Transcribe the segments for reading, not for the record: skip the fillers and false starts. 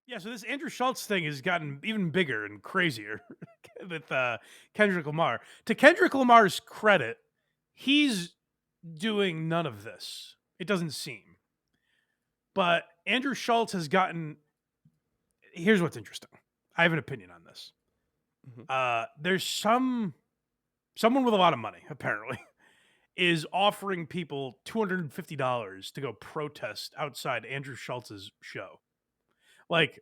Yeah, so this Andrew Schulz thing has gotten even bigger and crazier with Kendrick Lamar. To Kendrick Lamar's credit, he's doing none of this. It doesn't seem. But Andrew Schulz has gotten. Here's what's interesting. I have an opinion on this. There's someone with a lot of money, apparently, is offering people $250 to go protest outside Andrew Schultz's show. Like,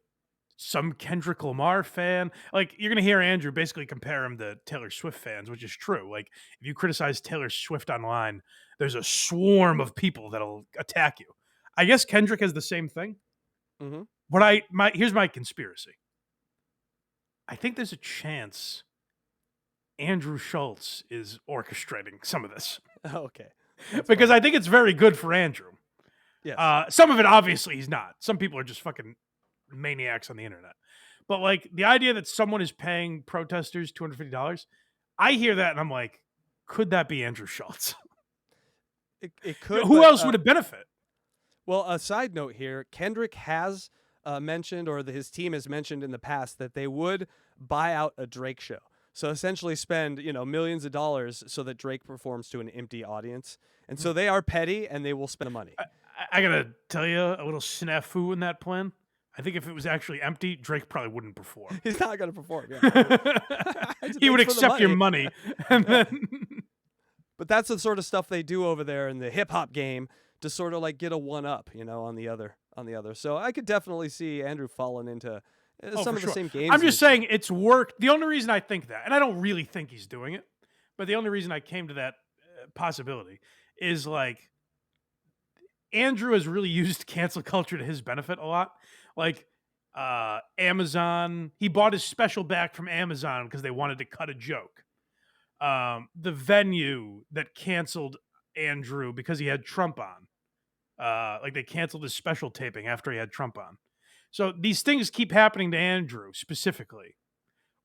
some Kendrick Lamar fan. Like, you're going to hear Andrew basically compare him to Taylor Swift fans, which is true. Like, if you criticize Taylor Swift online, there's a swarm of people that'll attack you. I guess Kendrick has the same thing. Here's my conspiracy. I think there's a chance Andrew Schulz is orchestrating some of this. Okay. Because I think it's very good for Andrew. Yes. Some of it, obviously, he's not. Some people are just fucking maniacs on the internet. But like the idea that someone is paying protesters $250, I hear that and I'm like, could that be Andrew Schulz? It could. Who else would it benefit? Well, a side note here, Kendrick has mentioned, or his team has mentioned in the past, that they would buy out a Drake show. So essentially spend, millions of dollars so that Drake performs to an empty audience. And so they are petty and they will spend the money. I gotta tell you a little snafu in that plan. I think if it was actually empty, Drake probably wouldn't perform. He's not going to perform. Yeah. He would accept your money. And then... But that's the sort of stuff they do over there in the hip hop game to sort of like get a one up, on the other. So I could definitely see Andrew falling into some of the same games. I'm just saying it's worked. The only reason I think that, and I don't really think he's doing it, but the only reason I came to that possibility is like Andrew has really used cancel culture to his benefit a lot. Like Amazon, he bought his special back from Amazon because they wanted to cut a joke. The venue that canceled Andrew because he had Trump on. Like they canceled his special taping after he had Trump on. So these things keep happening to Andrew specifically,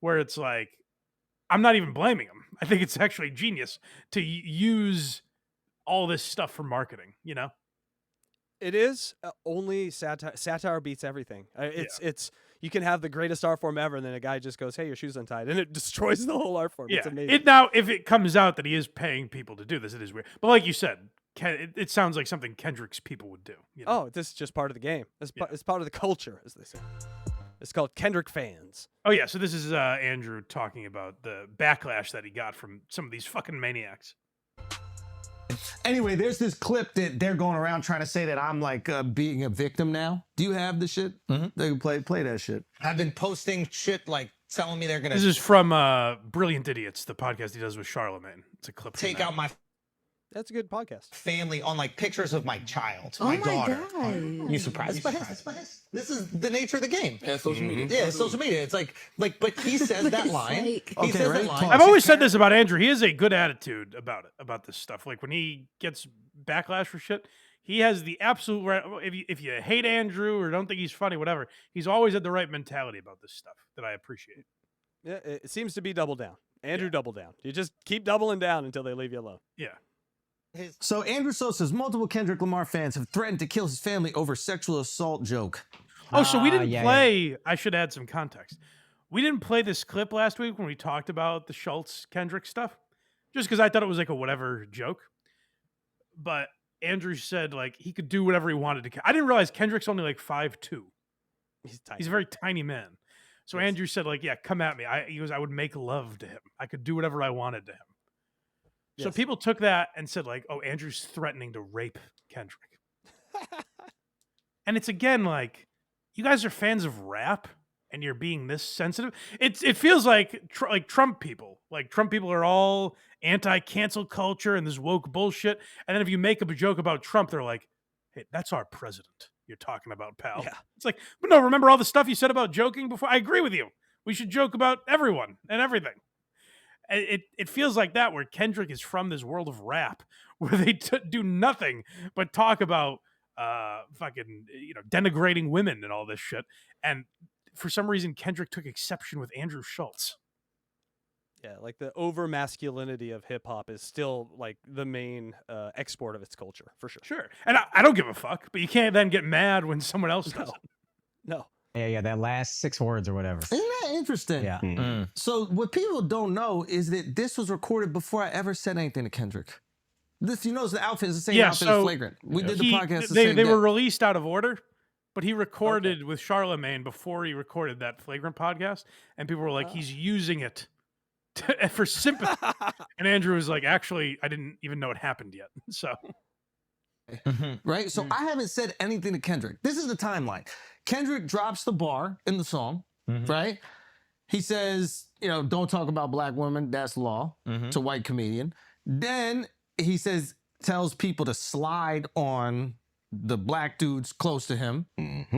where it's like, I'm not even blaming him. I think it's actually genius to use all this stuff for marketing, It is only satire. Satire beats everything. It's you can have the greatest art form ever, and then a guy just goes, "Hey, your shoe's untied," and it destroys the whole art form. Yeah. It's amazing. Now, if it comes out that he is paying people to do this, it is weird. But like you said, it sounds like something Kendrick's people would do. Oh, this is just part of the game. It's part of the culture, as they say. It's called Kendrick Fans. Oh yeah, so this is Andrew talking about the backlash that he got from some of these fucking maniacs. Anyway, there's this clip that they're going around trying to say that I'm like being a victim now. Do you have the shit? They can play that shit. I've been posting shit like telling me they're gonna. This is from Brilliant Idiots, the podcast he does with Charlemagne. It's a clip. Take out my. That's a good podcast. Family on like pictures of my child, Oh my my daughter. God. You surprised by this? This is the nature of the game. Yeah, social media. Yeah, social media. It's like, but he says that line. Like- He says that line. I've always said this about Andrew. He has a good attitude about this stuff. Like when he gets backlash for shit, he has the absolute right. If you hate Andrew or don't think he's funny, whatever, he's always had the right mentality about this stuff that I appreciate. Yeah, it seems to be double down. Andrew double down. You just keep doubling down until they leave you alone. Yeah. So Andrew Schulz says multiple Kendrick Lamar fans have threatened to kill his family over sexual assault joke. Oh, so we didn't play. I should add some context. We didn't play this clip last week when we talked about the Schulz Kendrick stuff, just because I thought it was like a whatever joke. But Andrew said like he could do whatever he wanted to. I didn't realize Kendrick's only like 5'2". He's tiny. He's a very tiny man. So Yes. Andrew said like, yeah, come at me. He goes, I would make love to him. I could do whatever I wanted to him. So Yes. people took that and said like, oh, Andrew's threatening to rape Kendrick. And it's again like, you guys are fans of rap and you're being this sensitive. It feels like Trump people. Like Trump people are all anti-cancel culture and this woke bullshit. And then if you make up a joke about Trump, they're like, hey, that's our president you're talking about, pal. Yeah. It's like, but no, remember all the stuff you said about joking before? I agree with you. We should joke about everyone and everything. It feels like that, where Kendrick is from this world of rap where they do nothing but talk about fucking denigrating women and all this shit. And for some reason, Kendrick took exception with Andrew Schulz. Yeah, like the over masculinity of hip hop is still like the main export of its culture for sure. Sure, and I don't give a fuck, but you can't then get mad when someone else does it. No, Yeah, that last 6 words or whatever. Isn't that interesting? Yeah. So what people don't know is that this was recorded before I ever said anything to Kendrick. This, you know, the outfit is the same outfit as Flagrant. We did the podcast the same They day. were released out of order, but he recorded with Charlemagne before he recorded that Flagrant podcast, and people were like, he's using it for sympathy. And Andrew was like, actually, I didn't even know it happened yet. So, right? So I haven't said anything to Kendrick. This is the timeline. Kendrick drops the bar in the song, right? He says, you know, don't talk about black women, that's law, to white comedian. Then he says, tells people to slide on the black dudes close to him.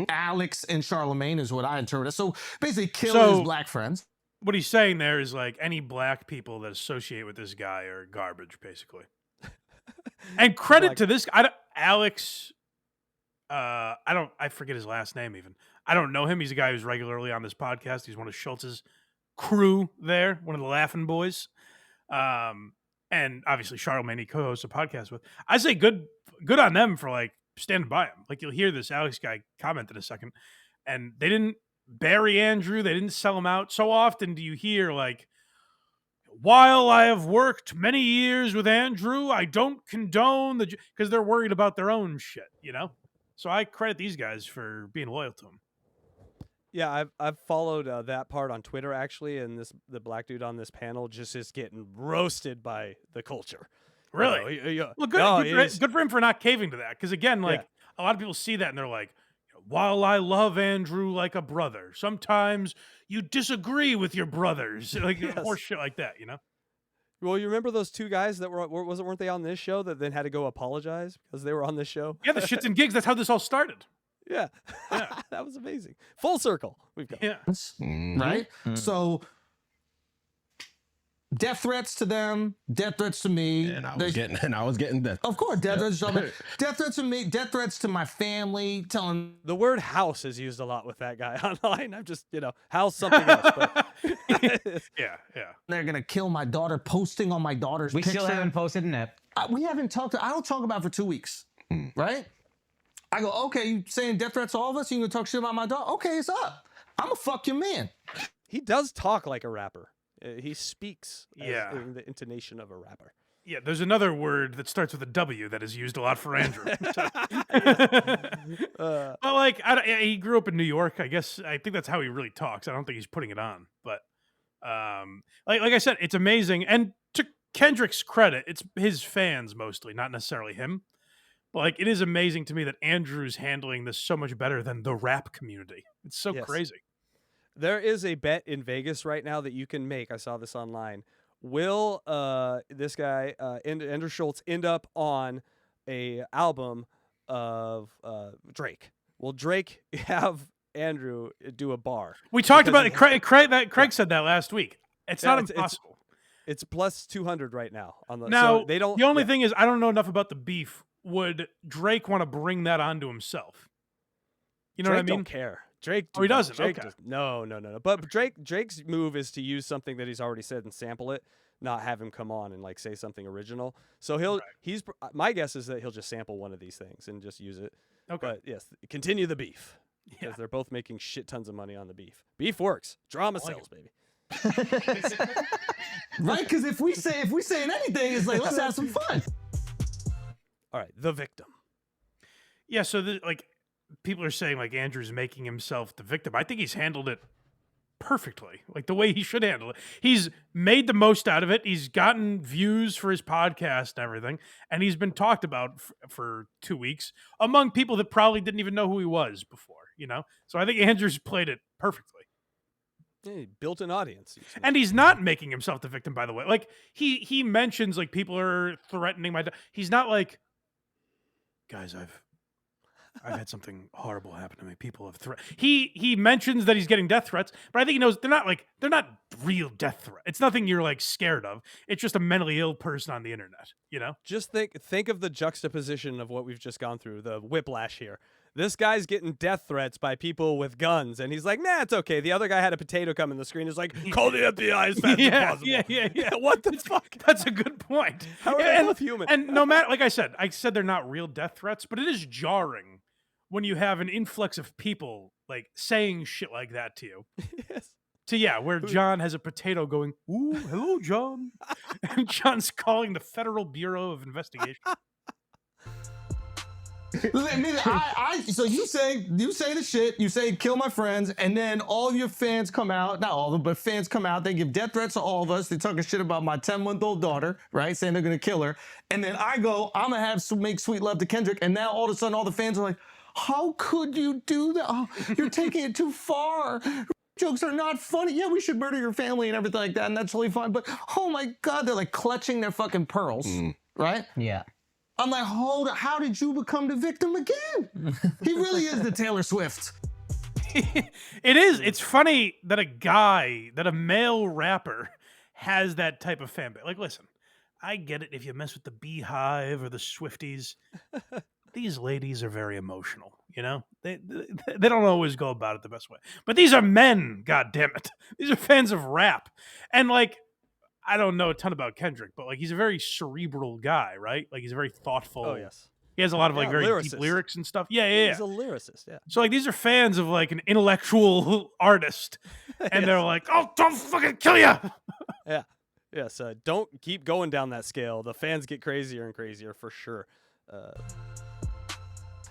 Alex and Charlemagne is what I interpreted. So basically kill his black friends. What he's saying there is like any black people that associate with this guy are garbage, basically. And credit to this guy, Alex. I forget his last name even. I don't know him. He's a guy who's regularly on this podcast. He's one of Schultz's crew there, one of the Laughing Boys. And obviously Charlemagne he co-hosts a podcast with. I say good on them for like standing by him. Like you'll hear this Alex guy comment in a second, and they didn't bury Andrew. They didn't sell him out. So often do you hear like, while I have worked many years with Andrew, I don't condone because they're worried about their own shit, you know? So I credit these guys for being loyal to him. Yeah, I've followed that part on Twitter actually, and the black dude on this panel just is getting roasted by the culture. Really? You know, Well, good for him for not caving to that. Because again, like a lot of people see that and they're like, while I love Andrew like a brother, sometimes you disagree with your brothers, like or shit like that, you know. Well, you remember those two guys that weren't they on this show that then had to go apologize because they were on this show? Yeah, the shits and gigs. That's how this all started. Yeah. That was amazing. Full circle. We've got right. So death threats to them, death threats to me, and I was getting death. Of course, death threats to me, death threats to me, death threats to my family. Telling the word house is used a lot with that guy online. I'm just house something else. But yeah. They're gonna kill my daughter. Posting on my daughter's We picture. still haven't posted in it. We haven't talked. I don't talk about it for 2 weeks, right? I go, okay, you saying death threats to all of us? You gonna talk shit about my daughter? Okay, it's up. I'm gonna fuck your man. He does talk like a rapper. He speaks in the intonation of a rapper. Yeah, there's another word that starts with a W that is used a lot for Andrew. But like, he grew up in New York. I think that's how he really talks. I don't think he's putting it on. But like I said, it's amazing. And to Kendrick's credit, it's his fans mostly, not necessarily him. But like, it is amazing to me that Andrew's handling this so much better than the rap community. It's so crazy. There is a bet in Vegas right now that you can make. I saw this online. Will this guy, Andrew Schulz, end up on a album of Drake? Will Drake have Andrew do a bar? We talked about it. Craig said that last week. It's not impossible. It's plus 200 right now. Now, so they don't. The only thing is, I don't know enough about the beef. Would Drake want to bring that onto himself? You know Drake what I mean? Don't care. Drake. He doesn't. Drake Okay. No. But Drake's move is to use something that he's already said and sample it, not have him come on and like say something original. So my guess is that he'll just sample one of these things and just use it. Okay. But yes, continue the beef because they're both making shit tons of money on the beef. Beef works. Drama sells, baby. Right? Because if we saying anything, it's like let's have some fun. All right, the victim. Yeah. So people are saying like Andrew's making himself the victim. I think he's handled it perfectly, like the way he should handle it. He's made the most out of it. He's gotten views for his podcast and everything, and he's been talked about for 2 weeks among people that probably didn't even know who he was before, you know? So I think Andrew's played it perfectly. Yeah, he built an audience. And he's not making himself the victim, by the way. Like he mentions like people are threatening my he's not like, guys, I've had something horrible happen to me. People have He mentions that he's getting death threats, but I think he knows they're not real death threats. It's nothing you're like scared of. It's just a mentally ill person on the internet, you know? Just think of the juxtaposition of what we've just gone through, the whiplash here. This guy's getting death threats by people with guns, and he's like, nah, it's okay. The other guy had a potato come in the screen. He's like, call the FBI as fast as possible. Yeah. What the fuck? That's a good point. How are they both human? And no matter, like I said they're not real death threats, but it is jarring when you have an influx of people like saying shit like that to you. Yes. To where John has a potato going, "Ooh, hello, John," and John's calling the Federal Bureau of Investigation. So you say the shit, you say kill my friends, and then all of your fans come out, not all of them, but fans come out, they give death threats to all of us, they talking shit about my 10-month-old daughter, right, saying they're gonna kill her, and then I go, I'm gonna make sweet love to Kendrick, and now all of a sudden all the fans are like, how could you do that? Oh, you're taking it too far. Jokes are not funny. Yeah, we should murder your family and everything like that, and that's really fun. But oh my God, they're like clutching their fucking pearls, right? Yeah. I'm like, hold on, how did you become the victim again? He really is the Taylor Swift. It is. It's funny that a male rapper has that type of fan base. Like, listen, I get it if you mess with the Beehive or the Swifties. These ladies are very emotional, you know? They don't always go about it the best way. But these are men, God damn it. These are fans of rap. And like, I don't know a ton about Kendrick, but like he's a very cerebral guy, right? Like he's a very thoughtful. Oh yes. He has a lot of like very lyricist. deep lyrics and stuff. Yeah. He's a lyricist, yeah. So like these are fans of like an intellectual artist. And they're like, oh, don't fucking kill you. Yeah. Yes. Don't keep going down that scale. The fans get crazier and crazier for sure.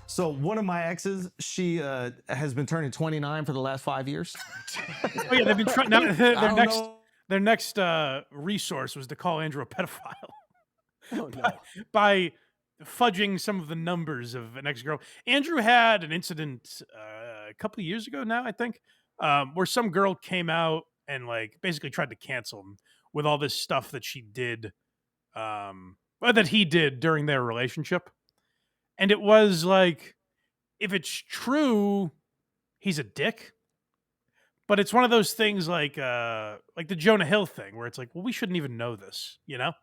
So one of my exes, she has been turning 29 for the last 5 years. Oh yeah, they've been trying. Their next resource was to call Andrew a pedophile. Oh no. by fudging some of the numbers of an ex-girl. Andrew had an incident a couple of years ago now, I think, where some girl came out and like basically tried to cancel him with all this stuff that she did, that he did during their relationship. And it was like, if it's true, he's a dick. But it's one of those things like the Jonah Hill thing where it's like, well, we shouldn't even know this, you know?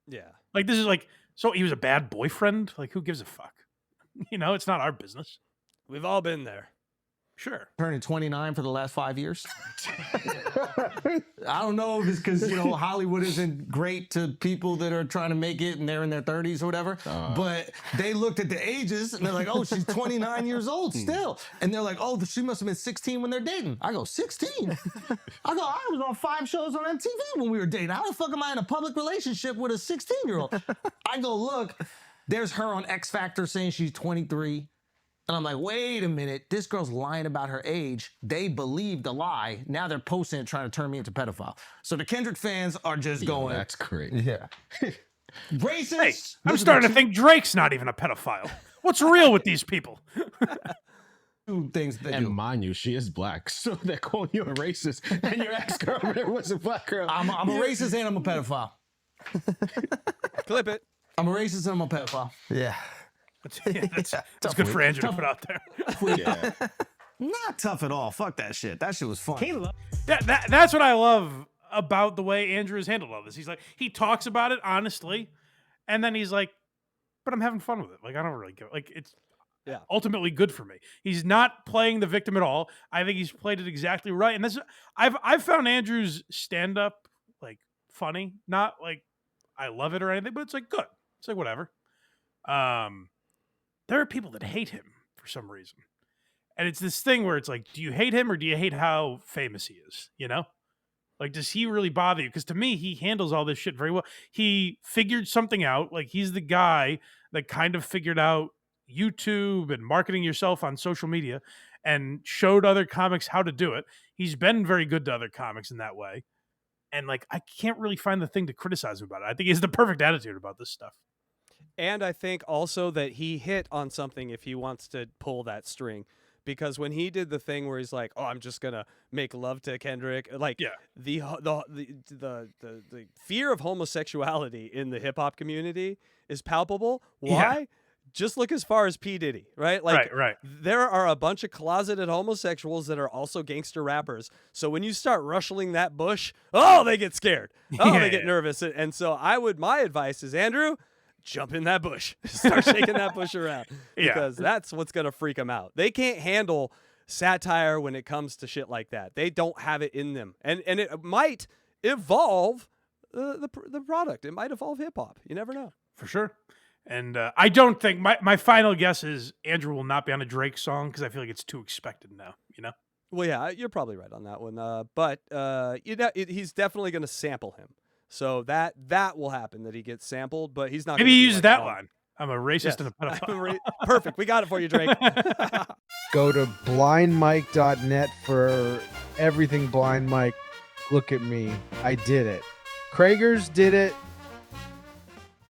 Yeah. Like this is like, so he was a bad boyfriend? Like who gives a fuck? You know, it's not our business. We've all been there. Sure. Turning 29 for the last 5 years. I don't know if it's because, you know, Hollywood isn't great to people that are trying to make it and they're in their 30s or whatever. But they looked at the ages and they're like, oh, she's 29 years old still. And they're like, oh, she must have been 16 when they're dating. I go, 16? I was on 5 shows on MTV when we were dating. How the fuck am I in a public relationship with a 16-year-old? I go, look, there's her on X Factor saying she's 23. And I'm like, wait a minute, this girl's lying about her age. They believed the lie. Now they're posting it trying to turn me into pedophile. So the Kendrick fans are just going. That's crazy. Yeah. Racist. Hey, I'm starting to think Drake's not even a pedophile. What's real with these people? Two things they And do. mind you, she is black, so they're calling you a racist, and your ex-girlfriend was a black girl. I'm a racist and I'm a pedophile. Clip it. I'm a racist and I'm a pedophile. Yeah. That's good for Andrew to put out there. Yeah. Not tough at all. Fuck that shit. That shit was fun. That's what I love about the way Andrew has handled all this. He's like, he talks about it honestly, and then he's like, but I'm having fun with it. Like, I don't really go. Like, it's ultimately good for me. He's not playing the victim at all. I think he's played it exactly right. And this, I've found Andrew's stand-up like funny. Not like I love it or anything, but it's like good. It's like whatever. There are people that hate him for some reason. And it's this thing where it's like, do you hate him or do you hate how famous he is? You know? Like, does he really bother you? Because to me, he handles all this shit very well. He figured something out. Like, he's the guy that kind of figured out YouTube and marketing yourself on social media and showed other comics how to do it. He's been very good to other comics in that way. And, like, I can't really find the thing to criticize him about it. I think he has the perfect attitude about this stuff. And I think also that he hit on something if he wants to pull that string. Because when he did the thing where he's like, "Oh, I'm just gonna make love to Kendrick," like the fear of homosexuality in the hip hop community is palpable. Why? Yeah. Just look as far as P. Diddy, right? Like, right. There are a bunch of closeted homosexuals that are also gangster rappers. So when you start rustling that bush, oh, they get scared. Oh, they get nervous. And so my advice is, Andrew, jump in that bush. Start shaking that bush around. Because that's what's going to freak them out. They can't handle satire when it comes to shit like that. They don't have it in them. And it might evolve the product. It might evolve hip-hop. You never know. For sure. And I don't think, my final guess is Andrew will not be on a Drake song because I feel like it's too expected now. You know. Well, yeah, you're probably right on that one. But he's definitely going to sample him. So that will happen, that he gets sampled, but he's not. Maybe gonna he be uses like, that oh, line. I'm a racist and a pedophile. Perfect. We got it for you, Drake. Go to blindmike.net for everything Blind Mike. Look at me. I did it. Kragers did it.